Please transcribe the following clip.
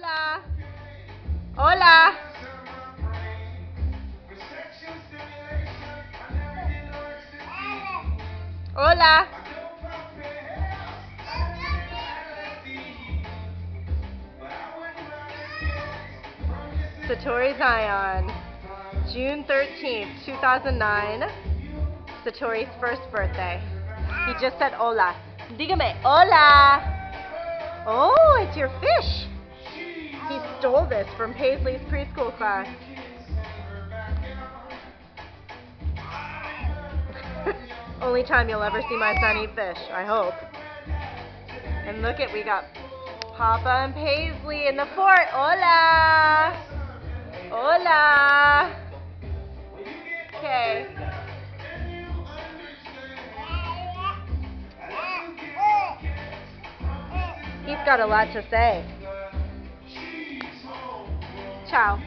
Hola. Hola. Hola. Satori Zion, June 13th, 2009. Satori's first birthday. He just said hola. Dígame, hola. Oh, it's your fish. He stole this from Paisley's preschool class. Only time you'll ever see my son eat fish, I hope. And look at, we got Papa and Paisley in the fort. Hola! Hola! Okay. He's got a lot to say. Ciao.